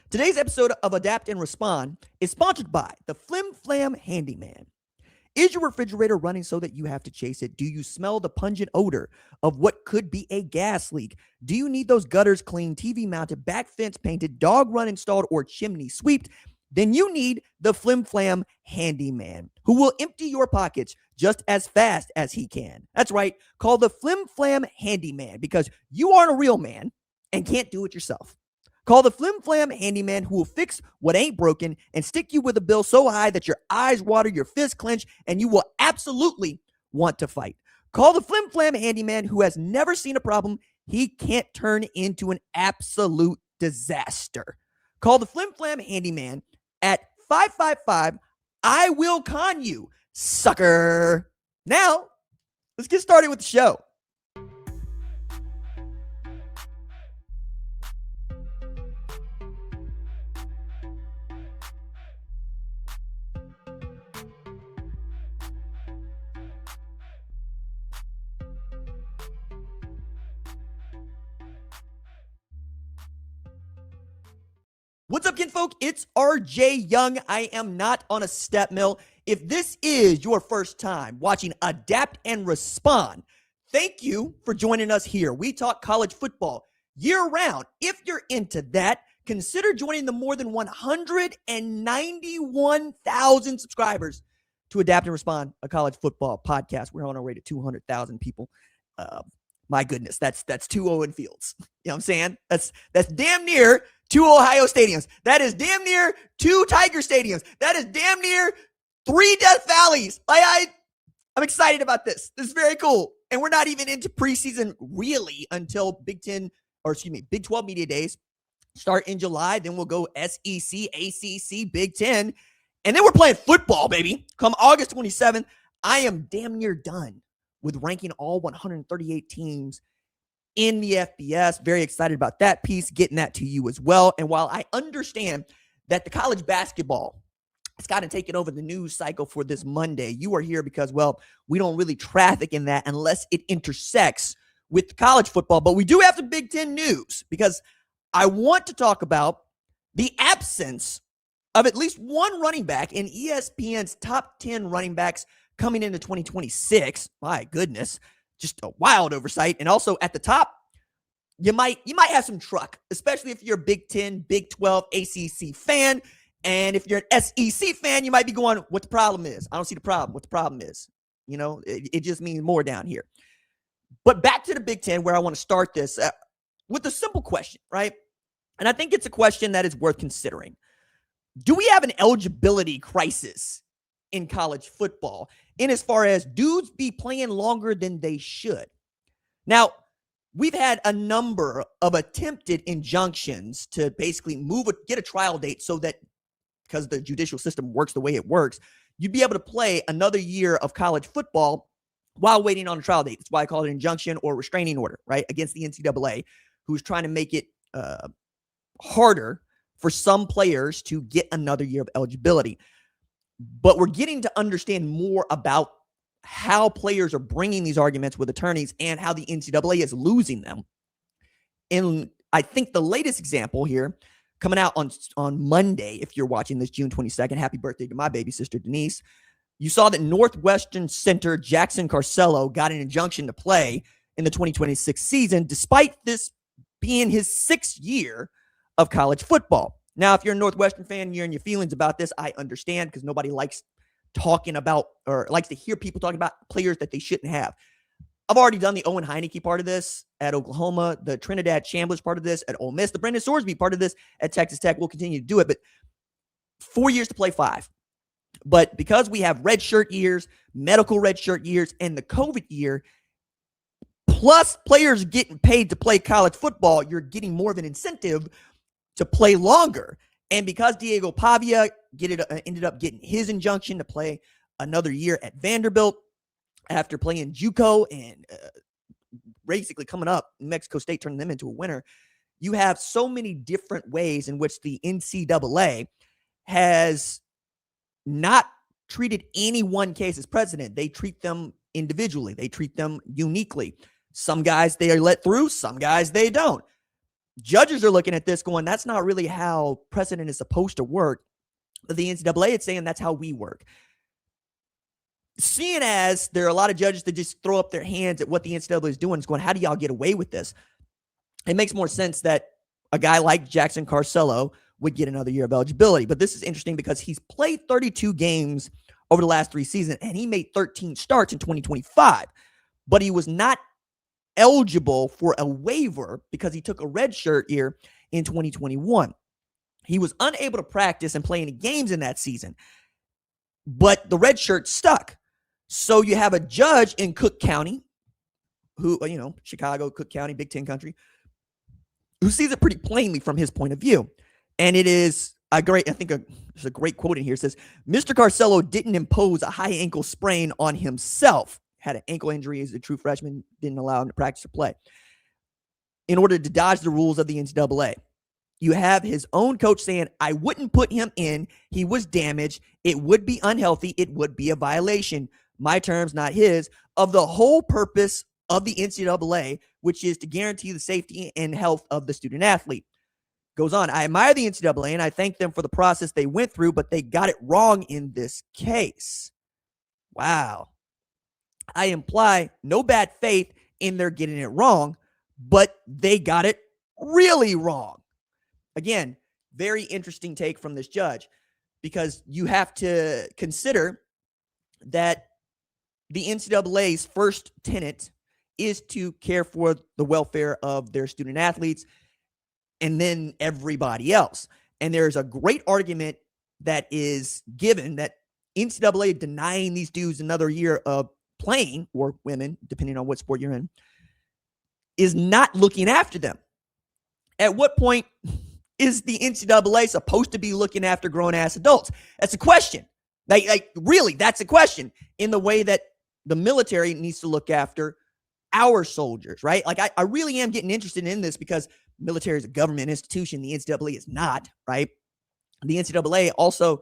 Today's episode of Adapt and Respond is sponsored by the Flim Flam Handyman. Is your refrigerator running so that you have to chase it? Do you smell the pungent odor of what could be a gas leak? Do you need those gutters cleaned, TV mounted, back fence painted, dog run installed, or chimney swept? Then you need the Flim Flam Handyman, who will empty your pockets just as fast as he can. That's right. Call the Flim Flam Handyman because you aren't a real man and can't do it yourself. Call the Flim Flam Handyman, who will fix what ain't broken and stick you with a bill so high that your eyes water, your fists clench, and you will absolutely want to fight. Call the Flim Flam Handyman, who has never seen a problem he can't turn into an absolute disaster. Call the Flim Flam Handyman at 555 I will con you, sucker. Now, let's get started with the show. What's up, kinfolk? It's RJ Young. I am not on a step mill. If this is your first time watching Adapt and Respond, thank you for joining us here. We talk college football year-round. If you're into that, consider joining the more than 191,000 subscribers to Adapt and Respond, a college football podcast. We're on our way to 200,000 people. My goodness, that's 2 Owen Fields. You know what I'm saying? That's damn near 2 Ohio stadiums. That is damn near 2 Tiger stadiums. That is damn near 3 Death Valleys. I'm excited about this. This is very cool. And we're not even into preseason really until Big 12 media days start in July. Then we'll go SEC, ACC, Big 10. And then we're playing football, baby. Come August 27th, I am damn near done with ranking all 138 teams in the FBS. Very excited about that piece, getting that to you as well. And while I understand that the college basketball has kind of taken over the news cycle for this Monday, you are here because, well, we don't really traffic in that unless it intersects with college football. But we do have some Big Ten news because I want to talk about the absence of at least one running back in ESPN's top 10 running backs coming into 2026. My goodness, just a wild oversight. And also at the top, you might have some truck, especially if you're a Big 10, Big 12, ACC fan. And if you're an SEC fan, you might be going, what the problem is? I don't see the problem. What the problem is? You know, it just means more down here. But back to the Big 10, where I want to start this with a simple question, right? And I think it's a question that is worth considering. Do we have an eligibility crisis in college football, in as far as dudes be playing longer than they should? Now, we've had a number of attempted injunctions to basically get a trial date so that, because the judicial system works the way it works, you'd be able to play another year of college football while waiting on a trial date. That's why I call it an injunction or restraining order, right, against the NCAA, who's trying to make it harder for some players to get another year of eligibility. But we're getting to understand more about how players are bringing these arguments with attorneys and how the NCAA is losing them. And I think the latest example here, coming out on Monday, if you're watching this, June 22nd, happy birthday to my baby sister, Denise. You saw that Northwestern Center Jackson Carsello got an injunction to play in the 2026 season, despite this being his 6th year of college football. Now, if you're a Northwestern fan, you're in your feelings about this, I understand, because nobody likes talking about or likes to hear people talking about players that they shouldn't have. I've already done the Owen Heineke part of this at Oklahoma, the Trinidad Chambliss part of this at Ole Miss, the Brendan Sorsby part of this at Texas Tech. We'll continue to do it, but 4 years to play 5. But because we have redshirt years, medical redshirt years, and the COVID year, plus players getting paid to play college football, you're getting more of an incentive to play longer. And because Diego Pavia ended up getting his injunction to play another year at Vanderbilt after playing JUCO and basically coming up, New Mexico State turning them into a winner, you have so many different ways in which the NCAA has not treated any one case as precedent. They treat them individually. They treat them uniquely. Some guys they are let through, some guys they don't. Judges are looking at this going, that's not really how precedent is supposed to work. But the NCAA is saying that's how we work. Seeing as there are a lot of judges that just throw up their hands at what the NCAA is doing, is going, how do y'all get away with this? It makes more sense that a guy like Jackson Carsello would get another year of eligibility. But this is interesting because he's played 32 games over the last 3 seasons, and he made 13 starts in 2025. But he was not eligible for a waiver because he took a red shirt year in 2021. He was unable to practice and play any games in that season, but the red shirt stuck. So you have a judge in Cook County who, Chicago, Cook County, Big Ten country, who sees it pretty plainly from his point of view. And it is there's a great quote in here. It says, Mr. Carsello didn't impose a high ankle sprain on himself. Had an ankle injury as a true freshman, didn't allow him to practice or play in order to dodge the rules of the NCAA. You have his own coach saying, I wouldn't put him in. He was damaged. It would be unhealthy. It would be a violation. My terms, not his, of the whole purpose of the NCAA, which is to guarantee the safety and health of the student athlete. Goes on, I admire the NCAA and I thank them for the process they went through, but they got it wrong in this case. Wow. I imply no bad faith in their getting it wrong, but they got it really wrong. Again, very interesting take from this judge, because you have to consider that the NCAA's first tenet is to care for the welfare of their student athletes and then everybody else. And there's a great argument that is given that NCAA denying these dudes another year of playing, or women, depending on what sport you're in, is not looking after them. At what point is the NCAA supposed to be looking after grown-ass adults? That's a question. Like really, that's a question, in the way that the military needs to look after our soldiers, right? Like, I really am getting interested in this because military is a government institution. The NCAA is not, right? The NCAA also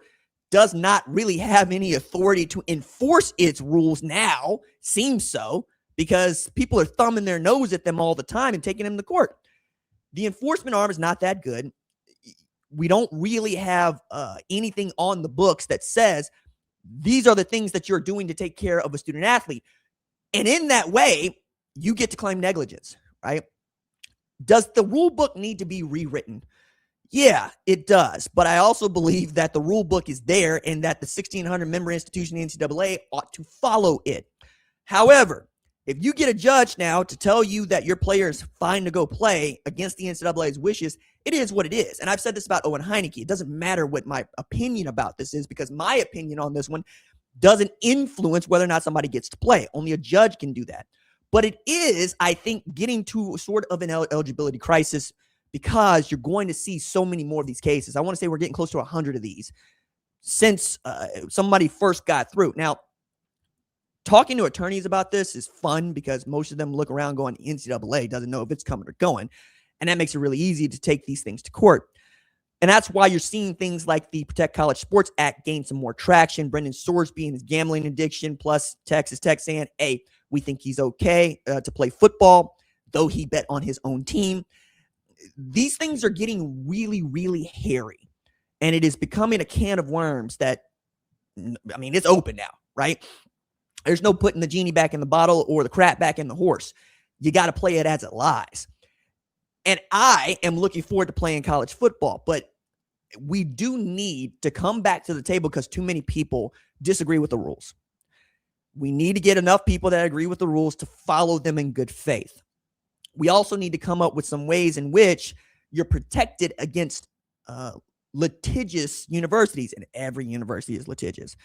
does not really have any authority to enforce its rules now. Seems so, because people are thumbing their nose at them all the time and taking them to court. The enforcement arm is not that good. We don't really have anything on the books that says these are the things that you're doing to take care of a student athlete. And in that way, you get to claim negligence, right? Does the rule book need to be rewritten? Yeah, it does. But I also believe that the rule book is there and that the 1,600 member institution, the NCAA, ought to follow it. However, if you get a judge now to tell you that your player is fine to go play against the NCAA's wishes, it is what it is. And I've said this about Owen Heineke. It doesn't matter what my opinion about this is, because my opinion on this one doesn't influence whether or not somebody gets to play. Only a judge can do that. But it is, I think, getting to sort of an eligibility crisis, because you're going to see so many more of these cases. I want to say we're getting close to 100 of these since somebody first got through. Now, talking to attorneys about this is fun, because most of them look around going, NCAA doesn't know if it's coming or going. And that makes it really easy to take these things to court. And that's why you're seeing things like the Protect College Sports Act gain some more traction. Brendan Sorsby and his gambling addiction, plus Texas Tech saying, hey, we think he's okay to play football, though he bet on his own team. These things are getting really, really hairy. And it is becoming a can of worms that, I mean, it's open now, right? There's no putting the genie back in the bottle or the crap back in the horse. You got to play it as it lies. And I am looking forward to playing college football, but we do need to come back to the table because too many people disagree with the rules. We need to get enough people that agree with the rules to follow them in good faith. We also need to come up with some ways in which you're protected against litigious universities, and every university is litigious.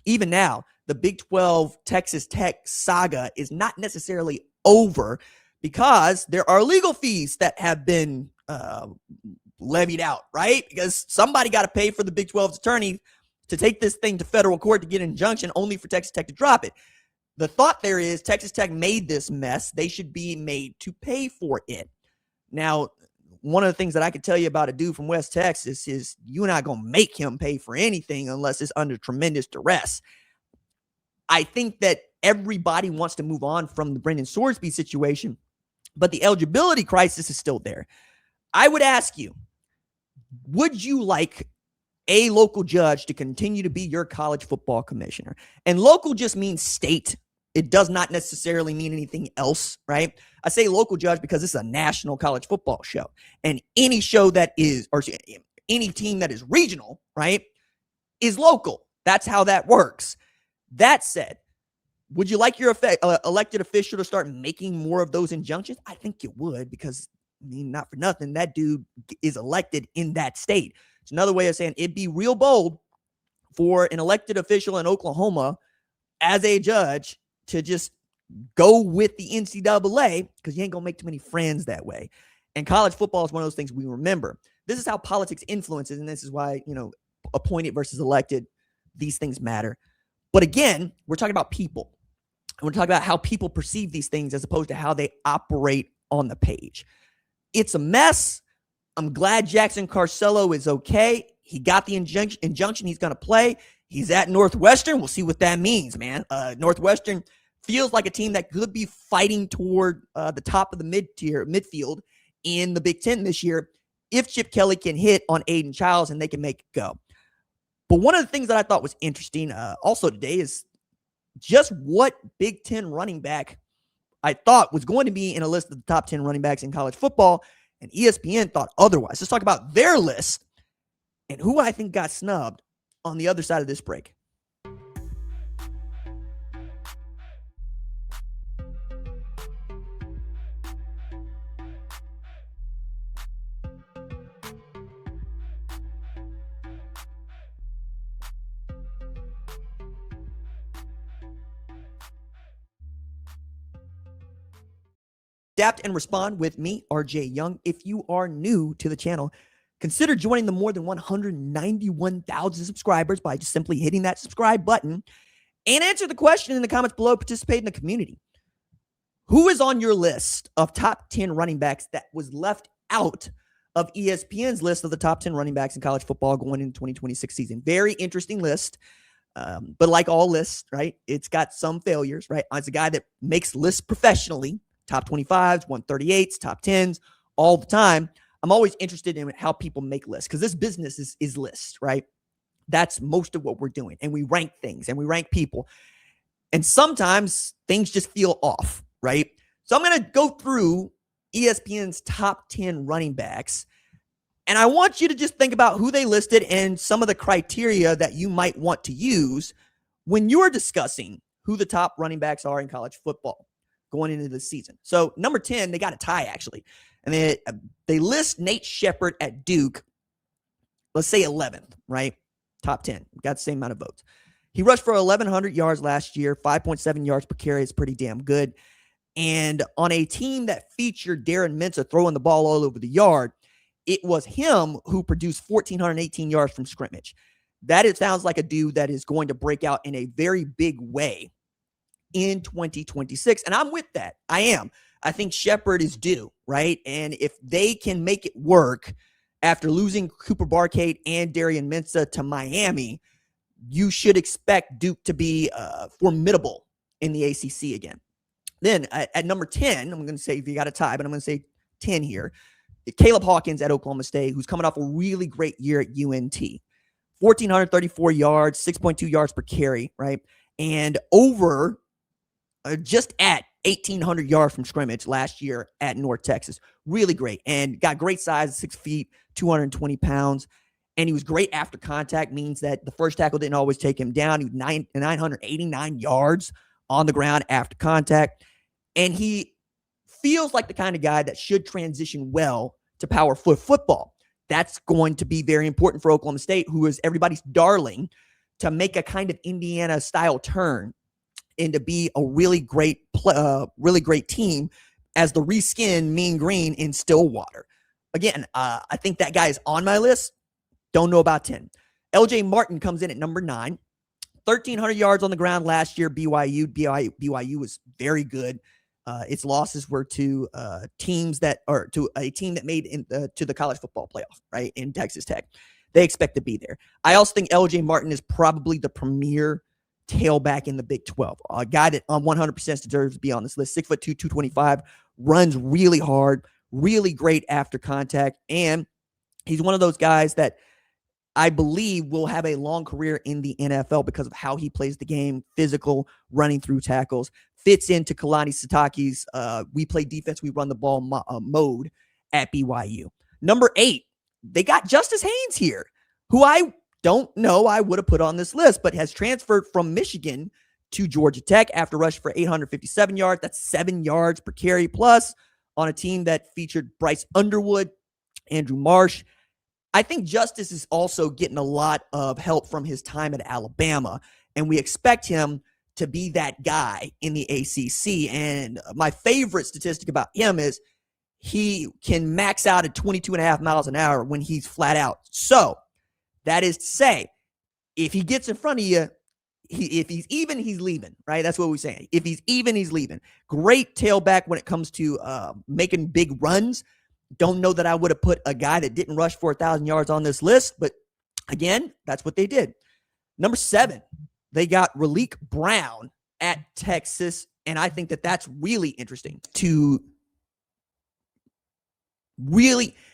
Even now, the Big 12 Texas Tech saga is not necessarily over, because there are legal fees that have been levied out, right? Because somebody got to pay for the Big 12's attorney to take this thing to federal court to get an injunction, only for Texas Tech to drop it. The thought there is Texas Tech made this mess. They should be made to pay for it. Now, one of the things that I could tell you about a dude from West Texas is you're not going to make him pay for anything unless it's under tremendous duress. I think that everybody wants to move on from the Brendan Sorsby situation, but the eligibility crisis is still there. I would ask you, would you like a local judge to continue to be your college football commissioner? And local just means state. It does not necessarily mean anything else, right? I say local judge because this is a national college football show. And any show that is, or any team that is regional, right, is local. That's how that works. That said, would you like your elected official to start making more of those injunctions? I think you would, because, I mean, not for nothing, that dude is elected in that state. It's another way of saying it'd be real bold for an elected official in Oklahoma as a judge to just go with the NCAA, because you ain't going to make too many friends that way. And college football is one of those things we remember. This is how politics influences, and this is why, appointed versus elected, these things matter. But again, we're talking about people. And we're talking about how people perceive these things as opposed to how they operate on the page. It's a mess. I'm glad Jackson Carsello is okay. He got the injunction. He's going to play. He's at Northwestern. We'll see what that means, man. Northwestern feels like a team that could be fighting toward the top of the midfield in the Big Ten this year if Chip Kelly can hit on Aiden Childs and they can make it go. But one of the things that I thought was interesting also today is just what Big Ten running back I thought was going to be in a list of the top 10 running backs in college football, and ESPN thought otherwise. Let's talk about their list and who I think got snubbed on the other side of this break. Adapt and respond with me, RJ Young. If you are new to the channel, consider joining the more than 191,000 subscribers by just simply hitting that subscribe button, and answer the question in the comments below. Participate in the community. Who is on your list of top 10 running backs that was left out of ESPN's list of the top 10 running backs in college football going into 2026 season? Very interesting list. But like all lists, right, it's got some failures, right? It's a guy that makes lists professionally. Top 25s, 138s, top 10s, all the time. I'm always interested in how people make lists, because this business is lists, right? That's most of what we're doing. And we rank things and we rank people. And sometimes things just feel off, right? So I'm going to go through ESPN's top 10 running backs. And I want you to just think about who they listed and some of the criteria that you might want to use when you're discussing who the top running backs are in college football going into the season. So number 10, they got a tie actually. And they list Nate Shepherd at Duke, let's say 11th, right? Top 10, got the same amount of votes. He rushed for 1,100 yards last year, 5.7 yards per carry. It's pretty damn good. And on a team that featured Darren Mensah throwing the ball all over the yard, it was him who produced 1,418 yards from scrimmage. It sounds like a dude that is going to break out in a very big way in 2026. And I'm with that. I am. I think Shepherd is due, right? And if they can make it work after losing Cooper Barcade and Darian Mensah to Miami, you should expect Duke to be formidable in the ACC again. Then at number 10, I'm going to say, if you got a tie, but I'm going to say 10 here, Caleb Hawkins at Oklahoma State, who's coming off a really great year at UNT. 1,434 yards, 6.2 yards per carry, right? And over just at 1,800 yards from scrimmage last year at North Texas. Really great. And got great size, 6 feet, 220 pounds. And he was great after contact, means that the first tackle didn't always take him down. He was 989 yards on the ground after contact. And he feels like the kind of guy that should transition well to power football. That's going to be very important for Oklahoma State, who is everybody's darling, to make a kind of Indiana-style turn and to be a really great team as the reskin Mean Green in Stillwater. Again, I think that guy is on my list. Don't know about 10. LJ Martin comes in at number 9. 1,300 yards on the ground last year. BYU was very good. Its losses were to a team that made to the college football playoff, right, in Texas Tech. They expect to be there. I also think LJ Martin is probably the premier tailback in the Big 12. A guy that 100% deserves to be on this list. 6'2", 225, runs really hard, really great after contact, and he's one of those guys that I believe will have a long career in the NFL because of how he plays the game, physical, running through tackles, fits into Kalani Sitake's we play defense, we run the ball mode at BYU. Number 8, they got Justice Haynes here, who I don't know I would have put on this list, but has transferred from Michigan to Georgia Tech after rushing for 857 yards. That's 7 yards per carry plus on a team that featured Bryce Underwood, Andrew Marsh. I think Justice is also getting a lot of help from his time at Alabama, and we expect him to be that guy in the ACC. And my favorite statistic about him is he can max out at 22.5 miles an hour when he's flat out. So that is to say, if he gets in front of you, if he's even, he's leaving, right? That's what we're saying. If he's even, he's leaving. Great tailback when it comes to making big runs. Don't know that I would have put a guy that didn't rush for 1,000 yards on this list, but again, that's what they did. Number 7, they got Raleek Brown at Texas, and I think that that's really interesting to really –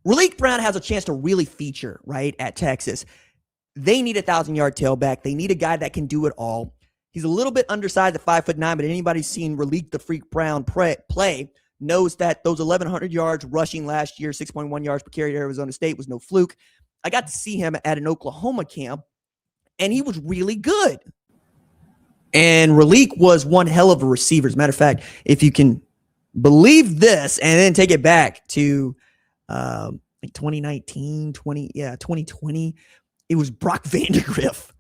Raleek Brown has a chance to really feature, right, at Texas. They need a 1,000-yard tailback. They need a guy that can do it all. He's a little bit undersized at 5'9", but anybody seen Raleek the Freak Brown play knows that those 1,100 yards rushing last year, 6.1 yards per carry at Arizona State was no fluke. I got to see him at an Oklahoma camp, and he was really good. And Raleek was one hell of a receiver. As a matter of fact, if you can believe this and then take it back to 2019, 2020, it was Brock Vandagriff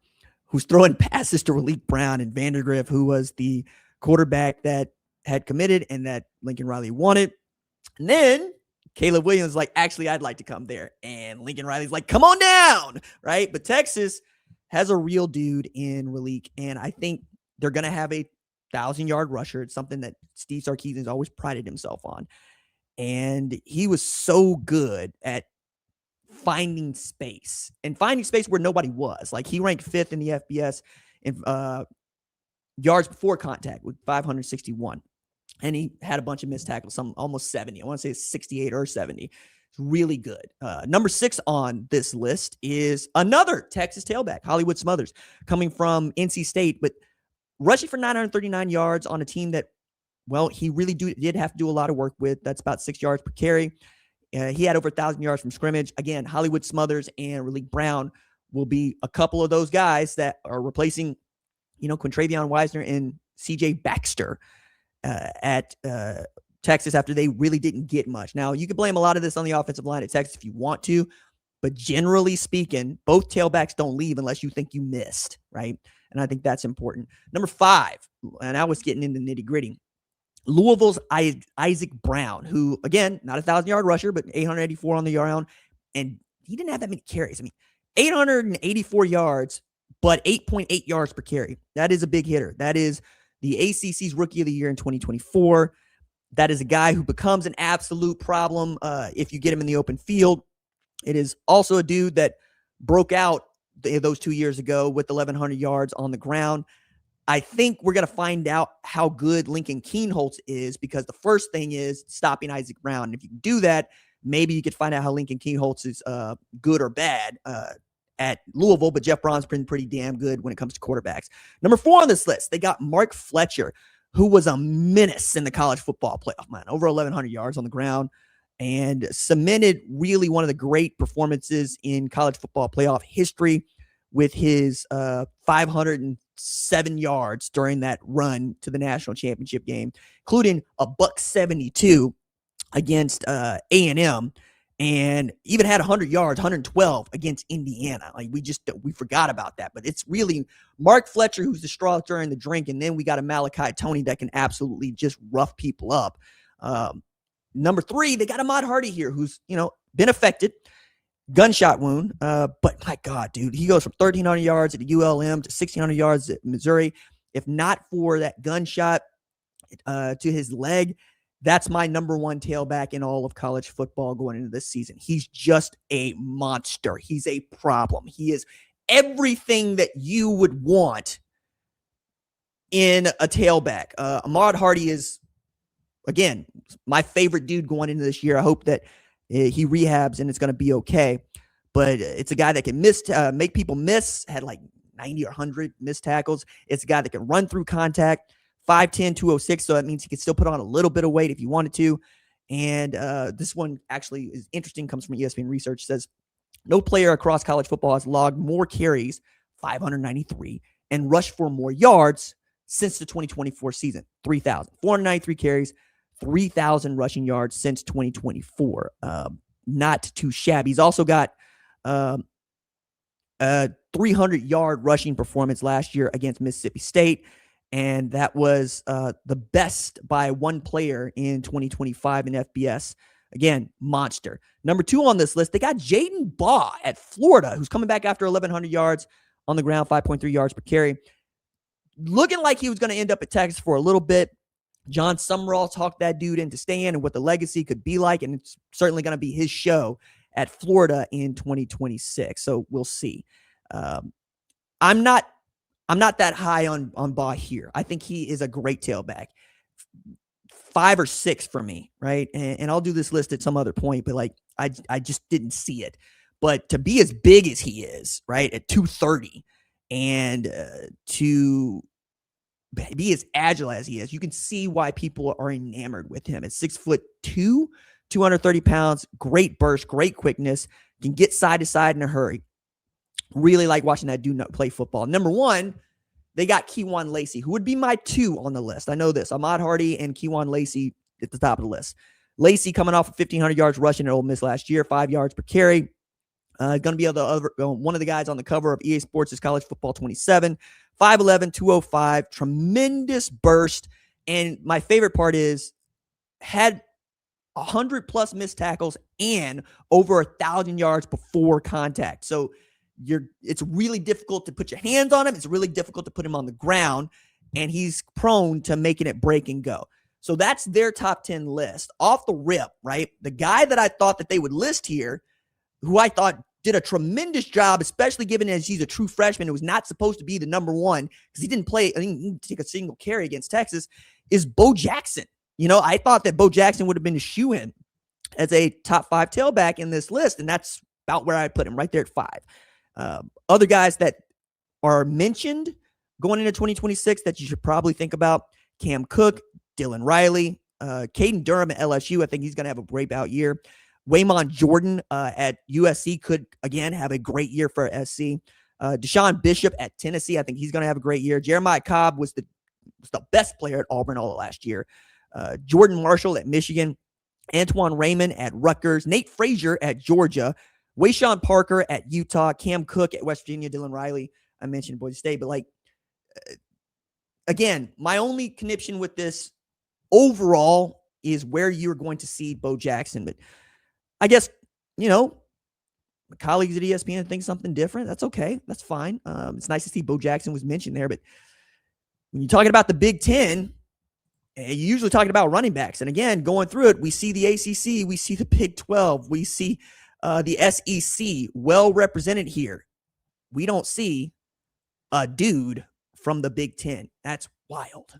who's throwing passes to Raleek Brown, and Vandagriff, who was the quarterback that had committed and that Lincoln Riley wanted. And then Caleb Williams like, actually, I'd like to come there. And Lincoln Riley's like, come on down, right? But Texas has a real dude in Raleek, and I think they're going to have a 1,000-yard rusher. It's something that Steve Sarkisian has always prided himself on. And he was so good at finding space where nobody was. Like, he ranked 5th in the FBS in yards before contact with 561. And he had a bunch of missed tackles, some almost 70. I want to say it's 68 or 70. It's really good. Number 6 on this list is another Texas tailback, Hollywood Smothers, coming from NC State, but rushing for 939 yards on a team that, well, he really did have to do a lot of work with. That's about 6 yards per carry. He had over 1,000 yards from scrimmage. Again, Hollywood Smothers and Raleek Brown will be a couple of those guys that are replacing, Quintravion Wisner and CJ Baxter at Texas after they really didn't get much. Now, you can blame a lot of this on the offensive line at Texas if you want to, but generally speaking, both tailbacks don't leave unless you think you missed, right? And I think that's important. Number 5, and I was getting into nitty-gritty, Louisville's Isaac Brown, who, again, not a 1,000-yard rusher, but 884 on the ground, and he didn't have that many carries. 884 yards, but 8.8 yards per carry. That is a big hitter. That is the ACC's Rookie of the Year in 2024. That is a guy who becomes an absolute problem if you get him in the open field. It is also a dude that broke out those 2 years ago with 1,100 yards on the ground. I think we're going to find out how good Lincoln Kienholz is, because the first thing is stopping Isaac Brown. And if you can do that, maybe you could find out how Lincoln Kienholz is good or bad at Louisville, but Jeff Braun's been pretty damn good when it comes to quarterbacks. Number 4 on this list, they got Mark Fletcher, who was a menace in the college football playoff, man, over 1,100 yards on the ground, and cemented really one of the great performances in college football playoff history with his 507 yards during that run to the national championship game, including a $172 against A&M, and even had 100 yards, 112 against Indiana. Like, we forgot about that, but it's really Mark Fletcher who's the straw during the drink, and then we got a Malachi Toney that can absolutely just rough people up. Number 3, they got Ahmad Hardy here, who's been affected. Gunshot wound, but my God, dude, he goes from 1,300 yards at ULM to 1,600 yards at Missouri. If not for that gunshot to his leg, that's my number 1 tailback in all of college football going into this season. He's just a monster. He's a problem. He is everything that you would want in a tailback. Ahmad Hardy is again, my favorite dude going into this year. I hope that he rehabs and it's going to be okay. But it's a guy that can make people miss, had like 90 or 100 missed tackles. It's a guy that can run through contact, 5'10", 206. So that means he can still put on a little bit of weight if he wanted to. And this one actually is interesting, comes from ESPN research, says no player across college football has logged more carries, 593, and rushed for more yards since the 2024 season, 3,000. 493 carries, 3,000 rushing yards since 2024. Not too shabby. He's also got a 300-yard rushing performance last year against Mississippi State, and that was the best by one player in 2025 in FBS. Again, monster. Number 2 on this list, they got Jaden Baugh at Florida, who's coming back after 1,100 yards on the ground, 5.3 yards per carry. Looking like he was going to end up at Texas for a little bit. John Summerall talked that dude into staying and what the legacy could be like, and it's certainly going to be his show at Florida in 2026. So we'll see. I'm not that high on Baugh here. I think he is a great tailback. 5 or 6 for me, right? And I'll do this list at some other point, but like I just didn't see it. But to be as big as he is, right, at 230, and to be as agile as he is, you can see why people are enamored with him. At 6'2", 230 pounds, great burst, great quickness, can get side to side in a hurry. Really like watching that dude play football. Number 1, they got Kewan Lacey, who would be my 2 on the list. I know this. Ahmad Hardy and Kewan Lacey at the top of the list. Lacey coming off of 1,500 yards rushing at Ole Miss last year, 5 yards per carry. Going to be one of the guys on the cover of EA Sports' College Football 27, 5'11", 205, tremendous burst. And my favorite part is had 100+ missed tackles and over 1,000 yards before contact. So it's really difficult to put your hands on him. It's really difficult to put him on the ground, and he's prone to making it break and go. So that's their top 10 list. Off the rip, right? The guy that I thought that they would list here, who I thought did a tremendous job, especially given as he's a true freshman who was not supposed to be the number 1 because he didn't play, I think he didn't take a single carry against Texas, is Bo Jackson. You know, I thought that Bo Jackson would have been a shoe-in as a top 5 tailback in this list, and that's about where I put him, right there at 5. Other guys that are mentioned going into 2026 that you should probably think about: Cam Cook, Dylan Riley, Caden Durham at LSU. I think he's going to have a breakout year. Waymon Jordan at USC could, again, have a great year for SC. Deshaun Bishop at Tennessee, I think he's going to have a great year. Jeremiah Cobb was the best player at Auburn all last year. Jordan Marshall at Michigan. Antoine Raymond at Rutgers. Nate Frazier at Georgia. Wayshawn Parker at Utah. Cam Cook at West Virginia. Dylan Riley, I mentioned Boise State. But, again, my only connection with this overall is where you're going to see Bo Jackson. But I guess, my colleagues at ESPN think something different. That's okay. That's fine. It's nice to see Bo Jackson was mentioned there. But when you're talking about the Big Ten, you're usually talking about running backs. And again, going through it, we see the ACC, we see the Big 12, we see the SEC well represented here. We don't see a dude from the Big Ten. That's wild.